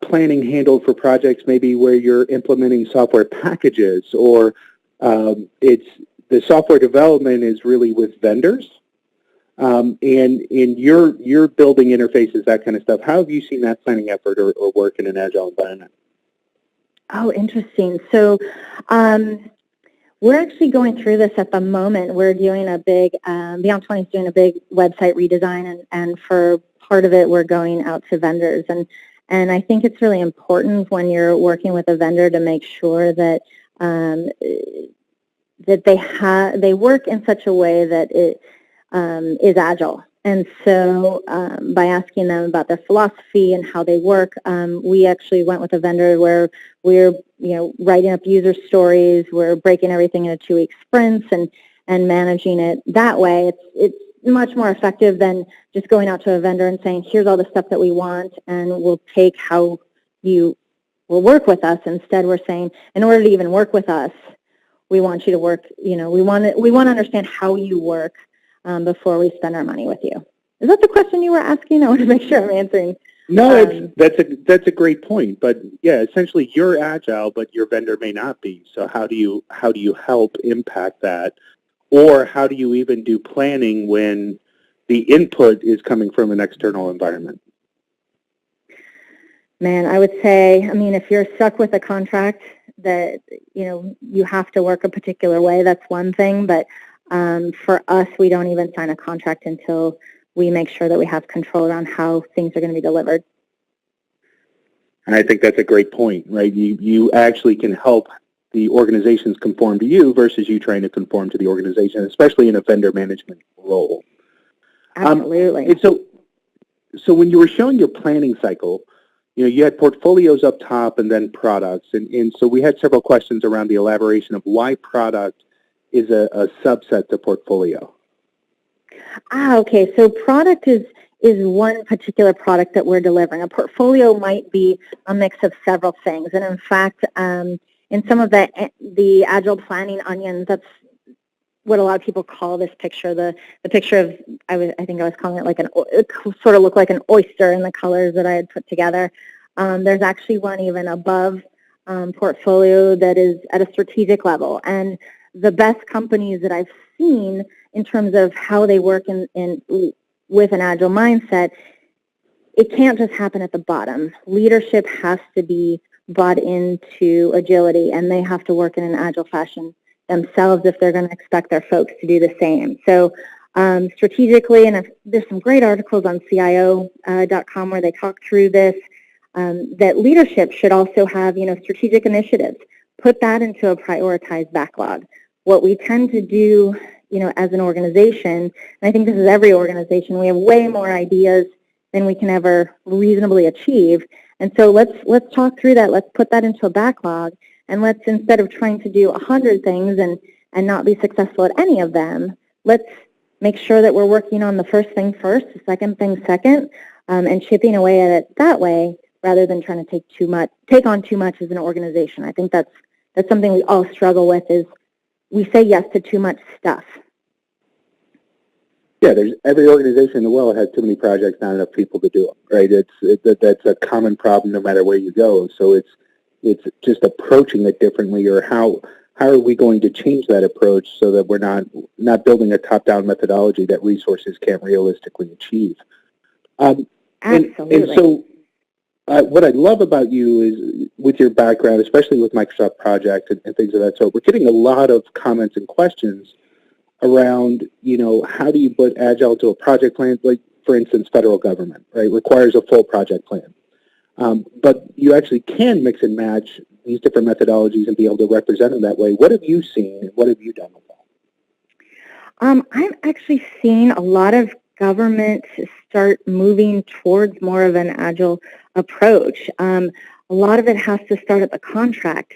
planning handled for projects maybe where you're implementing software packages, or the software development is really with vendors, and you're building interfaces, that kind of stuff? How have you seen that planning effort or work in an Agile environment? Oh, interesting. So we're actually going through this at the moment. We're doing a big, Beyond 20 is doing a big website redesign, and for part of it, we're going out to vendors. And I think it's really important when you're working with a vendor to make sure that that they work in such a way that it is agile. And so by asking them about their philosophy and how they work, we actually went with a vendor where we're writing up user stories, we're breaking everything into 2-week sprints and managing it that way. It's much more effective than just going out to a vendor and saying, here's all the stuff that we want, and we'll take how you will work with us. Instead, we're saying, in order to even work with us, we want you to work, we want to understand how you work before we spend our money with you. Is that the question you were asking? I want to make sure I'm answering. No, that's a great point. But yeah, essentially you're Agile, but your vendor may not be. So how do you help impact that? Or how do you even do planning when the input is coming from an external environment? Man, I would say, if you're stuck with a contract that, you have to work a particular way, that's one thing. But for us, we don't even sign a contract until we make sure that we have control around how things are going to be delivered. And I think that's a great point, right? You actually can help the organizations conform to you versus you trying to conform to the organization, especially in a vendor management role. Absolutely. And So when you were showing your planning cycle, you had portfolios up top and then products. And so we had several questions around the elaboration of why product is a subset to portfolio. Okay. So product is one particular product that we're delivering. A portfolio might be a mix of several things. And in fact, in some of the Agile planning onions, that's what a lot of people call this picture. The picture of, I think I was calling it like it sort of looked like an oyster in the colors that I had put together. There's actually one even above portfolio that is at a strategic level. And the best companies that I've seen in terms of how they work with an Agile mindset, it can't just happen at the bottom. Leadership has to be bought into agility, and they have to work in an Agile fashion themselves if they're going to expect their folks to do the same. So strategically, and there's some great articles on CIO.com where they talk through this, that leadership should also have, strategic initiatives. Put that into a prioritized backlog. What we tend to do, as an organization, and I think this is every organization, we have way more ideas than we can ever reasonably achieve. And so let's talk through that. Let's put that into a backlog, and let's, instead of trying to do 100 things and not be successful at any of them, let's make sure that we're working on the first thing first, the second thing second, and chipping away at it that way, rather than trying to take on too much as an organization. I think that's something we all struggle with, is we say yes to too much stuff. Yeah, every organization in the world has too many projects, not enough people to do them, right? That's a common problem no matter where you go. So it's just approaching it differently, or how are we going to change that approach so that we're not building a top-down methodology that resources can't realistically achieve. Absolutely. And so what I love about you is, with your background, especially with Microsoft Project and things of that sort, we're getting a lot of comments and questions around, how do you put Agile to a project plan? Like, for instance, federal government, right, requires a full project plan. But you actually can mix and match these different methodologies and be able to represent them that way. What have you seen, and what have you done with that? I'm actually seeing a lot of government start moving towards more of an Agile approach. A lot of it has to start at the contract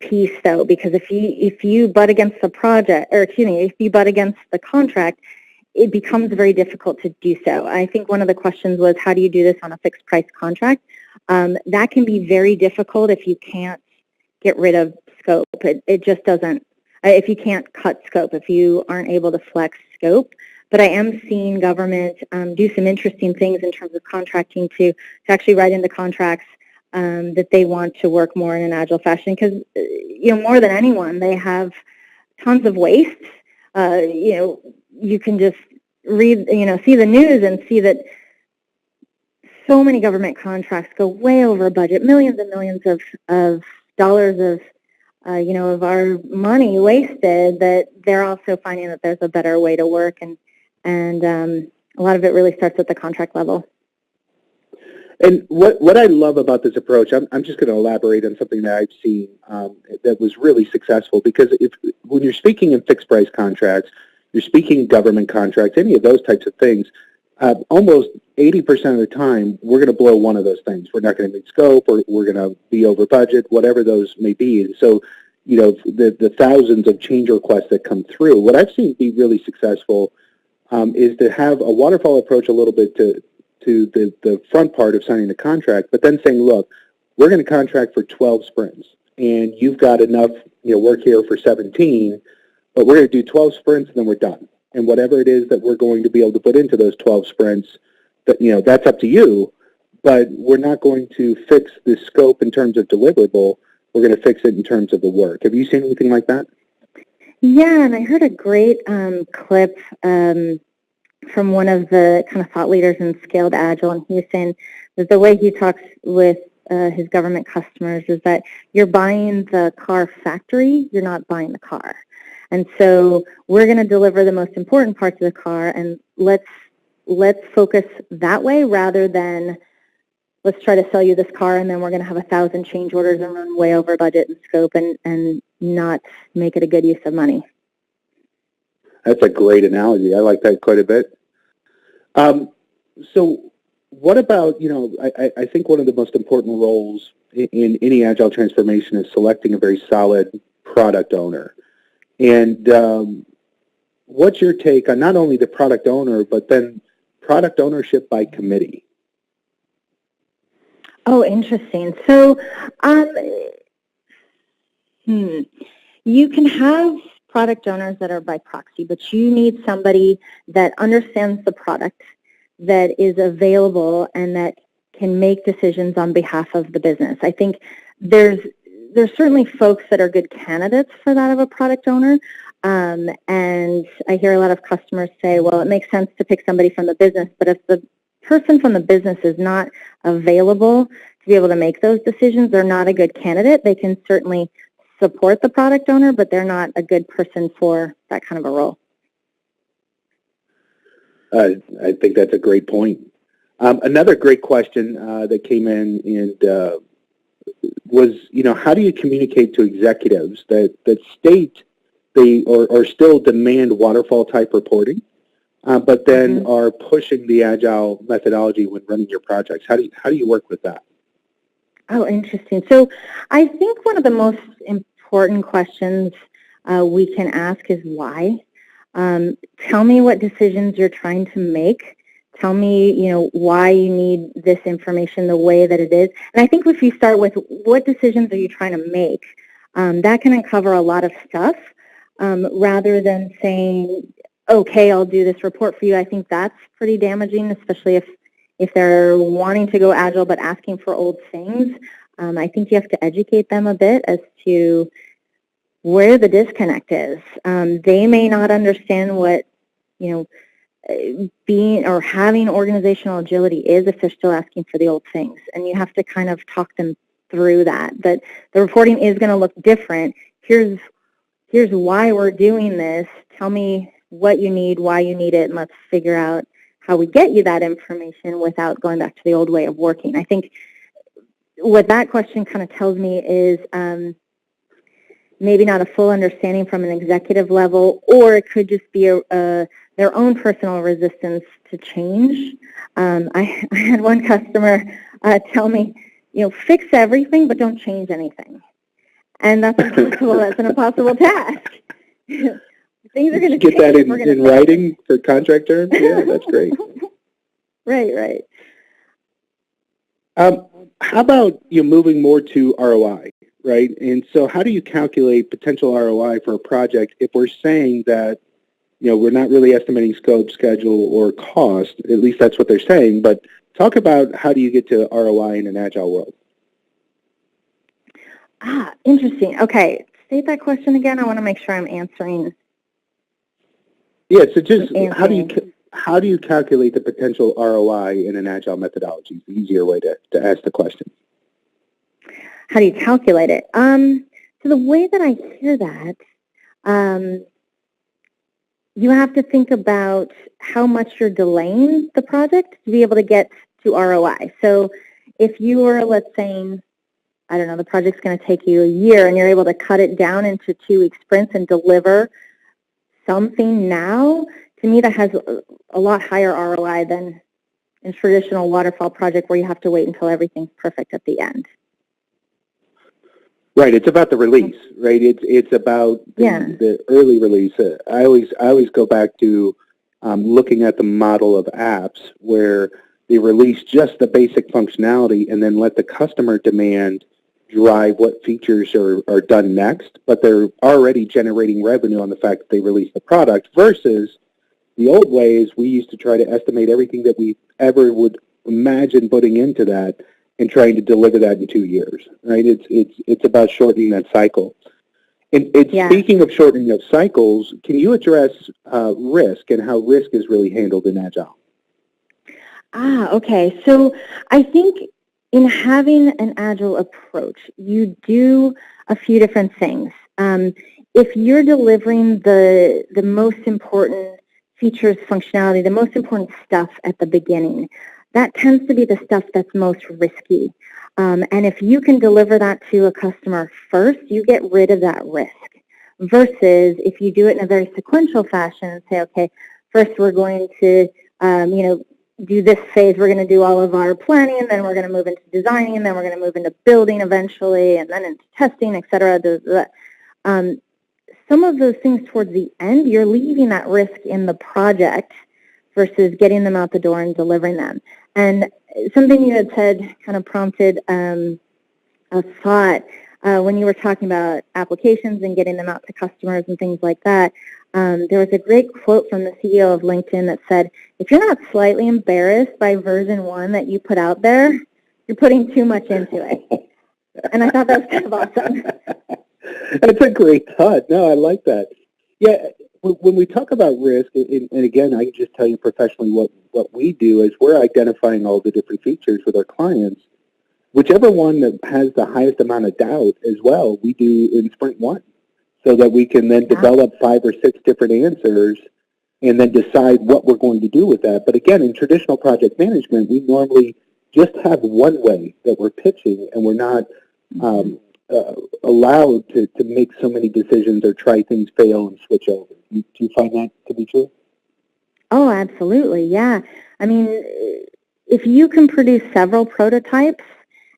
piece, though, because if you butt against the project, or excuse me, if you butt against the contract, it becomes very difficult to do so. I think one of the questions was, how do you do this on a fixed price contract? That can be very difficult if you can't get rid of scope. It just doesn't, if you can't cut scope, if you aren't able to flex scope. But I am seeing government do some interesting things in terms of contracting to actually write into contracts that they want to work more in an Agile fashion, because, more than anyone, they have tons of waste. You can just read, see the news and see that so many government contracts go way over budget, millions and millions of dollars of our money wasted, that they're also finding that there's a better way to work, and a lot of it really starts at the contract level. And what I love about this approach, I'm just going to elaborate on something that I've seen that was really successful, because when you're speaking in fixed price contracts, you're speaking government contracts, any of those types of things, almost 80% of the time, we're going to blow one of those things. We're not going to meet scope, or we're going to be over budget, whatever those may be. And so, the thousands of change requests that come through, what I've seen be really successful is to have a waterfall approach a little bit to the front part of signing the contract, but then saying, look, we're going to contract for 12 sprints, and you've got enough work here for 17, but we're going to do 12 sprints, and then we're done. And whatever it is that we're going to be able to put into those 12 sprints, that's up to you, but we're not going to fix the scope in terms of deliverable. We're going to fix it in terms of the work. Have you seen anything like that? Yeah, and I heard a great clip from one of the kind of thought leaders in Scaled Agile, and he was saying that the way he talks with his government customers is that you're buying the car factory, you're not buying the car. And so we're going to deliver the most important parts of the car, and let's focus that way, rather than let's try to sell you this car and then we're going to have 1,000 change orders and run way over budget and scope and not make it a good use of money. That's a great analogy. I like that quite a bit. So what about, I think one of the most important roles in any Agile transformation is selecting a very solid product owner. And what's your take on not only the product owner, but then product ownership by committee? Oh, interesting. So, you can have product owners that are by proxy, but you need somebody that understands the product, that is available, and that can make decisions on behalf of the business. I think there's certainly folks that are good candidates for that of a product owner, and I hear a lot of customers say, well, it makes sense to pick somebody from the business, but if the person from the business is not available to be able to make those decisions, they're not a good candidate. They can certainly support the product owner, but they're not a good person for that kind of a role. I think that's a great point. Another great question that came in and was, how do you communicate to executives that state they or still demand waterfall type reporting, but then are pushing the Agile methodology when running your projects? How do you work with that? Oh, interesting. So I think one of the most important questions we can ask is why. Tell me what decisions you're trying to make. Tell me, why you need this information the way that it is. And I think if you start with what decisions are you trying to make, that can uncover a lot of stuff rather than saying, okay, I'll do this report for you. I think that's pretty damaging, especially if they're wanting to go Agile but asking for old things. I think you have to educate them a bit as to where the disconnect is. They may not understand what, being or having organizational agility is if they're still asking for the old things. And you have to kind of talk them through that the reporting is going to look different. Here's why we're doing this. Tell me what you need, why you need it, and let's figure out how we get you that information without going back to the old way of working. I think what that question kind of tells me is maybe not a full understanding from an executive level, or it could just be their own personal resistance to change. I had one customer tell me, fix everything, but don't change anything. And that's impossible. That's an impossible task. Things are going to get that in writing for contract terms? Yeah, that's great. Right. How about moving more to ROI, right? And so how do you calculate potential ROI for a project if we're saying that, we're not really estimating scope, schedule, or cost? At least that's what they're saying. But talk about how do you get to ROI in an Agile world? Interesting. Okay, state that question again. I want to make sure I'm answering. Yeah, so just how do you calculate the potential ROI in an Agile methodology? It's the easier way to ask the question. How do you calculate it? So the way that I hear that, you have to think about how much you're delaying the project to be able to get to ROI. So if you were, let's say, I don't know, the project's going to take you a year and you're able to cut it down into 2-week sprints and deliver something now, to me that has a lot higher ROI than in traditional waterfall project where you have to wait until everything's perfect at the end. Right, it's about the release, right? It's about the early release. I always go back to looking at the model of apps where they release just the basic functionality and then let the customer demand drive what features are done next, but they're already generating revenue on the fact that they released the product versus the old ways we used to try to estimate everything that we ever would imagine putting into that and trying to deliver that in 2 years, right? It's about shortening that cycle. And speaking of shortening of cycles, can you address risk and how risk is really handled in Agile? Okay. So I think in having an Agile approach, you do a few different things. If you're delivering the most important features, functionality, the most important stuff at the beginning, that tends to be the stuff that's most risky. And if you can deliver that to a customer first, you get rid of that risk. Versus if you do it in a very sequential fashion and say, okay, first we're going to, do this phase. We're going to do all of our planning, and then we're going to move into designing, and then we're going to move into building eventually, and then into testing, et cetera. Some of those things towards the end, you're leaving that risk in the project versus getting them out the door and delivering them. And something you had said kind of prompted a thought when you were talking about applications and getting them out to customers and things like that. There was a great quote from the CEO of LinkedIn that said, if you're not slightly embarrassed by version 1 that you put out there, you're putting too much into it. And I thought that was kind of awesome. That's a great thought. No, I like that. Yeah, when we talk about risk, and again, I can just tell you professionally what we do is we're identifying all the different features with our clients. Whichever one that has the highest amount of doubt as well, we do in sprint 1, so that we can then develop 5 or 6 different answers and then decide what we're going to do with that. But again, in traditional project management, we normally just have one way that we're pitching, and we're not allowed to make so many decisions or try things, fail, and switch over. Do you find that to be true? Oh, absolutely, yeah. I mean, if you can produce several prototypes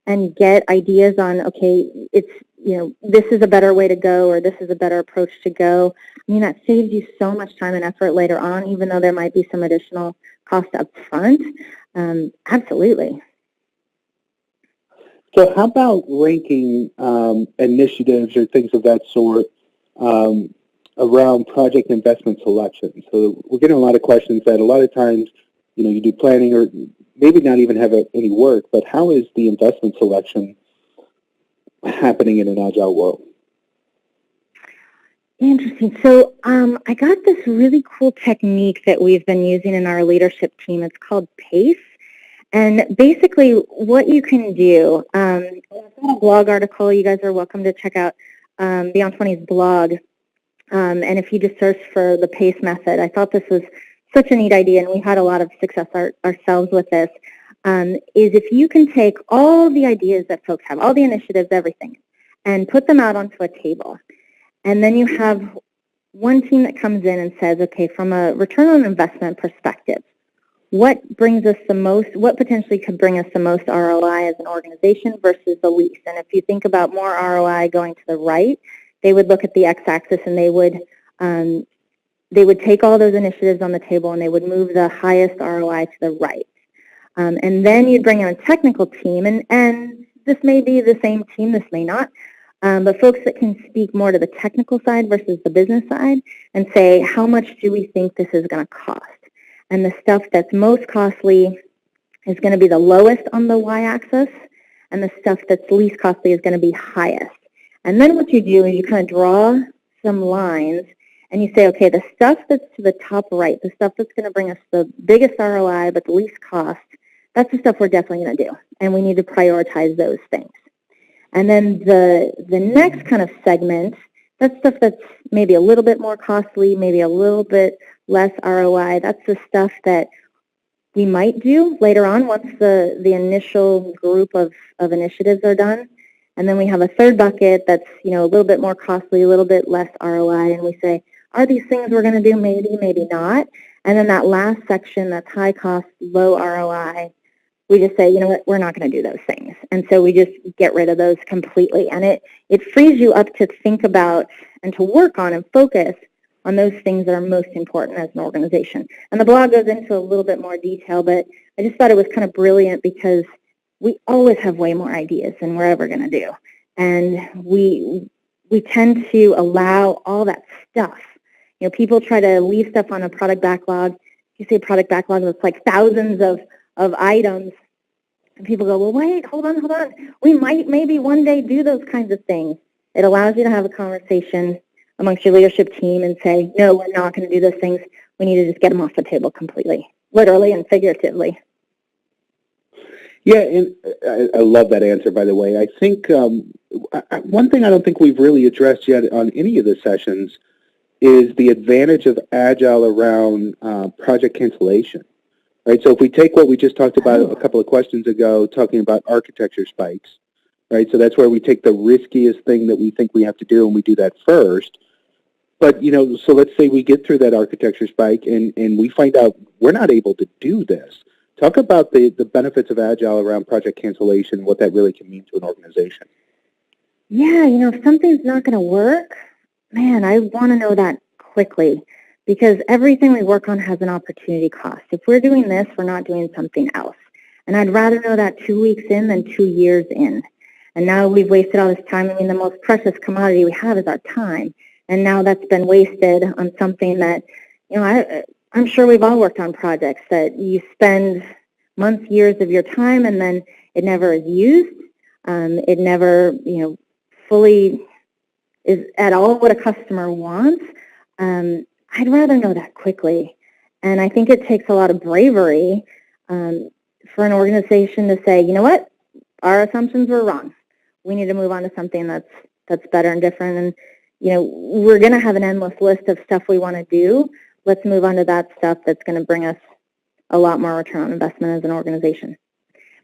and get ideas on, okay, it's, this is a better way to go, or this is a better approach to go, I mean, that saves you so much time and effort later on, even though there might be some additional cost up front. Absolutely. So how about ranking initiatives or things of that sort around project investment selection? So we're getting a lot of questions that a lot of times, you do planning or maybe not even have any work, but how is the investment selection happening in an Agile world? Interesting. So I got this really cool technique that we've been using in our leadership team. It's called PACE. And basically what you can do, I've got a blog article. You guys are welcome to check out Beyond 20's blog. And if you just search for the PACE method, I thought this was such a neat idea, and we had a lot of success ourselves with this, is if you can take all the ideas that folks have, all the initiatives, everything, and put them out onto a table. And then you have one team that comes in and says, okay, from a return on investment perspective, what potentially could bring us the most ROI as an organization versus the least? And if you think about more ROI going to the right, they would look at the x-axis and they would take all those initiatives on the table and they would move the highest ROI to the right. And then you'd bring in a technical team, and this may be the same team, this may not, but folks that can speak more to the technical side versus the business side and say, how much do we think this is going to cost? And the stuff that's most costly is going to be the lowest on the y-axis, and the stuff that's least costly is going to be highest. And then what you do is you kind of draw some lines, and you say, okay, the stuff that's to the top right, the stuff that's going to bring us the biggest ROI but the least cost, that's the stuff we're definitely going to do, and we need to prioritize those things. And then the next kind of segment, that's stuff that's maybe a little bit more costly, maybe a little bit less ROI. That's the stuff that we might do later on once the initial group of initiatives are done. And then we have a third bucket that's, a little bit more costly, a little bit less ROI, and we say, are these things we're going to do? Maybe, maybe not. And then that last section, that's high cost, low ROI, we just say, you know what, we're not going to do those things. And so we just get rid of those completely. And it frees you up to think about and to work on and focus on those things that are most important as an organization. And the blog goes into a little bit more detail, but I just thought it was kind of brilliant because we always have way more ideas than we're ever going to do. And we tend to allow all that stuff. People try to leave stuff on a product backlog. You say product backlog, it's like thousands of items. And people go, well, wait, hold on. We might maybe one day do those kinds of things. It allows you to have a conversation amongst your leadership team and say, no, we're not going to do those things. We need to just get them off the table completely, literally and figuratively. Yeah, and I love that answer, by the way. I think one thing I don't think we've really addressed yet on any of the sessions is the advantage of Agile around project cancellation. Right, so if we take what we just talked about a couple of questions ago, talking about architecture spikes, right, so that's where we take the riskiest thing that we think we have to do, and we do that first. But, so let's say we get through that architecture spike, and we find out we're not able to do this Talk about the benefits of Agile around project cancellation, what that really can mean to an organization. Yeah, if something's not going to work, man, I want to know that quickly because everything we work on has an opportunity cost. If we're doing this, we're not doing something else. And I'd rather know that 2 weeks in than 2 years in. And now we've wasted all this time. I mean, the most precious commodity we have is our time. And now that's been wasted on something that, I'm sure we've all worked on projects that you spend months, years of your time, and then it never is used. It never, fully is at all what a customer wants. I'd rather know that quickly. And I think it takes a lot of bravery for an organization to say, you know what, our assumptions were wrong. We need to move on to something that's better and different. And, we're going to have an endless list of stuff we want to do. Let's move on to that stuff that's going to bring us a lot more return on investment as an organization.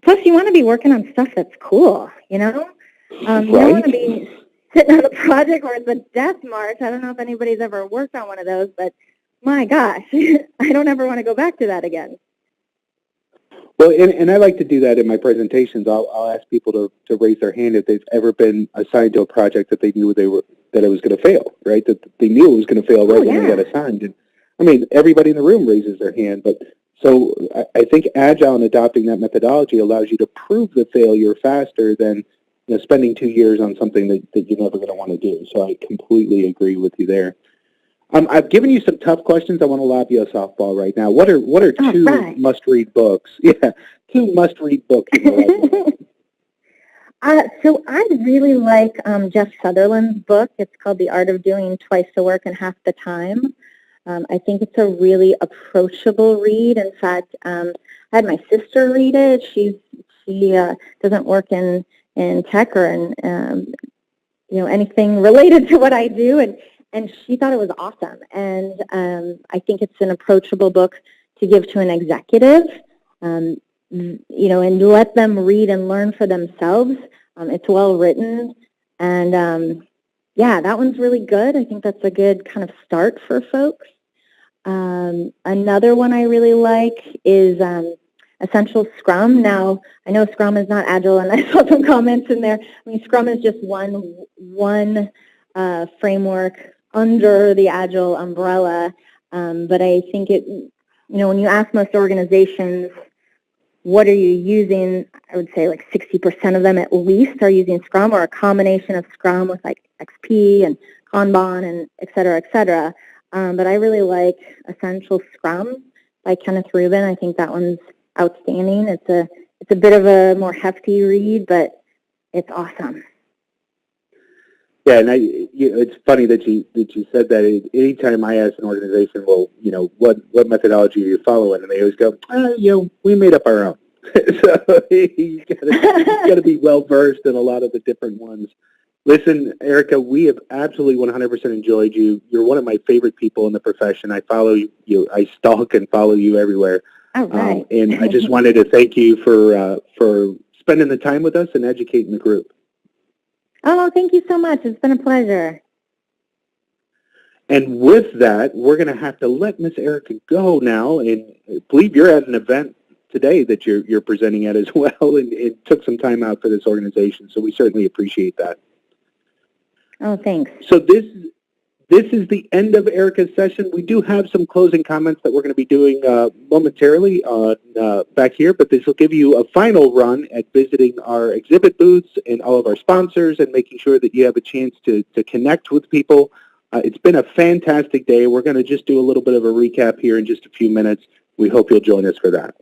Plus, you want to be working on stuff that's cool, You don't want to be sitting on a project where it's a death march. I don't know if anybody's ever worked on one of those, but my gosh, I don't ever want to go back to that again. Well, and I like to do that in my presentations. I'll ask people to raise their hand if they've ever been assigned to a project that they knew that it was going to fail, right? That they knew it was going to fail right when they got assigned. And I mean, everybody in the room raises their hand, but so I think Agile and adopting that methodology allows you to prove the failure faster than spending 2 years on something that you're never going to want to do. So I completely agree with you there. I've given you some tough questions. I want to lob you a softball right now. What are two must-read books? Yeah, 2 must-read books. So I really like Jeff Sutherland's book. It's called The Art of Doing Twice the Work in Half the Time. I think it's a really approachable read. In fact, I had my sister read it. She doesn't work in tech or in anything related to what I do, and she thought it was awesome. And I think it's an approachable book to give to an executive, and let them read and learn for themselves. It's well written, and that one's really good. I think that's a good kind of start for folks. Another one I really like is Essential Scrum. Now, I know Scrum is not Agile, and I saw some comments in there. I mean, Scrum is just one framework under the Agile umbrella, but I think when you ask most organizations, what are you using, I would say like 60% of them at least are using Scrum or a combination of Scrum with like XP and Kanban and et cetera. But I really like Essential Scrum by Kenneth Rubin. I think that one's outstanding. It's a bit of a more hefty read, but it's awesome. Yeah, and it's funny that you said that. Anytime I ask an organization, well, what methodology are you following, and they always go, we made up our own. So you got to be well versed in a lot of the different ones. Listen, Erica, we have absolutely 100% enjoyed you. You're one of my favorite people in the profession. I follow you. I stalk and follow you everywhere. Oh, right. And I just wanted to thank you for spending the time with us and educating the group. Oh, thank you so much. It's been a pleasure. And with that, we're going to have to let Miss Erica go now. And I believe you're at an event today that you're presenting at as well, and it took some time out for this organization. So we certainly appreciate that. Oh, thanks. So this is the end of Erica's session. We do have some closing comments that we're going to be doing momentarily on back here, but this will give you a final run at visiting our exhibit booths and all of our sponsors and making sure that you have a chance to connect with people. It's been a fantastic day. We're going to just do a little bit of a recap here in just a few minutes. We hope you'll join us for that.